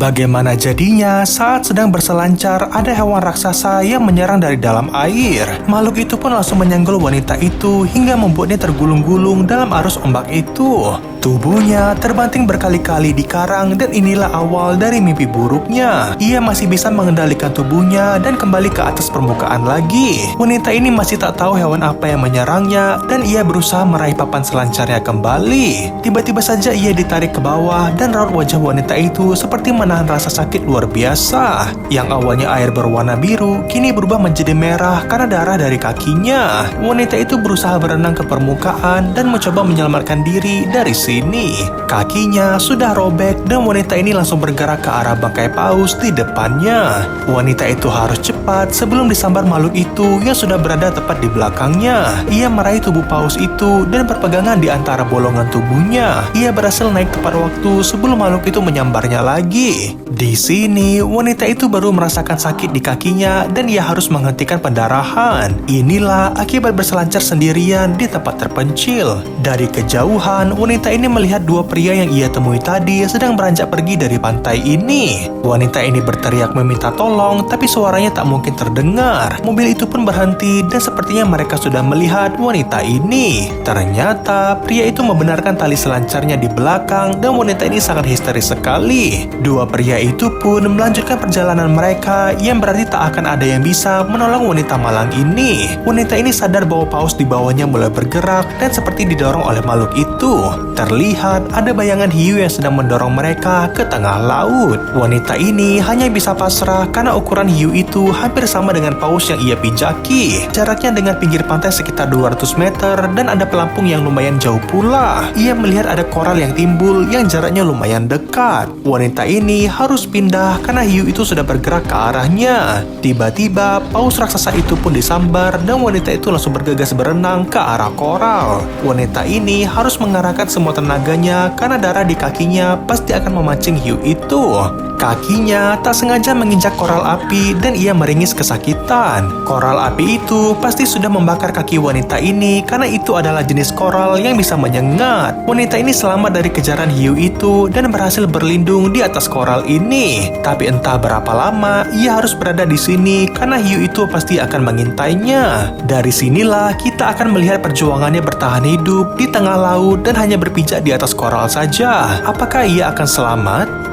Bagaimana jadinya saat sedang berselancar ada hewan raksasa yang menyerang dari dalam air. Makhluk itu pun langsung menyenggol wanita itu hingga membuatnya tergulung-gulung dalam arus ombak itu. Tubuhnya terbanting berkali-kali di karang dan inilah awal dari mimpi buruknya. Ia masih bisa mengendalikan tubuhnya dan kembali ke atas permukaan lagi. Wanita ini masih tak tahu hewan apa yang menyerangnya dan ia berusaha meraih papan selancarnya kembali. Tiba-tiba saja ia ditarik ke bawah dan raut wajah wanita itu seperti menahan rasa sakit luar biasa. Yang awalnya air berwarna biru kini berubah menjadi merah karena darah dari kakinya. Wanita itu berusaha berenang ke permukaan dan mencoba menyelamatkan diri dari sini. Kakinya sudah robek dan wanita ini langsung bergerak ke arah bangkai paus di depannya. Wanita itu harus cepat sebelum disambar makhluk itu yang sudah berada tepat di belakangnya. Ia meraih tubuh paus itu dan berpegangan di antara bolongan tubuhnya. Ia berhasil naik tepat waktu sebelum makhluk itu menyambarnya lagi. Di sini, wanita itu baru merasakan sakit di kakinya dan ia harus menghentikan pendarahan. Inilah akibat berselancar sendirian di tempat terpencil. Dari kejauhan, wanita ini melihat dua pria yang ia temui tadi sedang beranjak pergi dari pantai ini. Wanita ini berteriak meminta tolong, tapi suaranya tak mungkin terdengar. Mobil itu pun berhenti dan sepertinya mereka sudah melihat wanita ini. Ternyata, pria itu membenarkan tali selancarnya di belakang dan wanita ini sangat histeris sekali. Dua pria itu pun melanjutkan perjalanan mereka yang berarti tak akan ada yang bisa menolong wanita malang ini. Wanita ini sadar bahwa paus di bawahnya mulai bergerak dan seperti didorong oleh makhluk itu. Terlihat ada bayangan hiu yang sedang mendorong mereka ke tengah laut. Wanita ini hanya bisa pasrah karena ukuran hiu itu hampir sama dengan paus yang ia pijaki. Jaraknya dengan pinggir pantai sekitar 200 meter dan ada pelampung yang lumayan jauh pula. Ia melihat ada koral yang timbul yang jaraknya lumayan dekat. Wanita ini harus pindah karena hiu itu sudah bergerak ke arahnya. Tiba-tiba paus raksasa itu pun disambar dan wanita itu langsung bergegas berenang ke arah koral. Wanita ini harus mengarahkan semua tenaganya karena darah di kakinya pasti akan memancing hiu itu. Kakinya tak sengaja menginjak koral api dan ia meringis kesakitan. Koral api itu pasti sudah membakar kaki wanita ini karena itu adalah jenis koral yang bisa menyengat. Wanita ini selamat dari kejaran hiu itu dan berhasil berlindung di atas koral ini. Tapi entah berapa lama ia harus berada di sini karena hiu itu pasti akan mengintainya. Dari sinilah kita akan melihat perjuangannya bertahan hidup di tengah laut dan hanya berpijak di atas koral saja. Apakah ia akan selamat?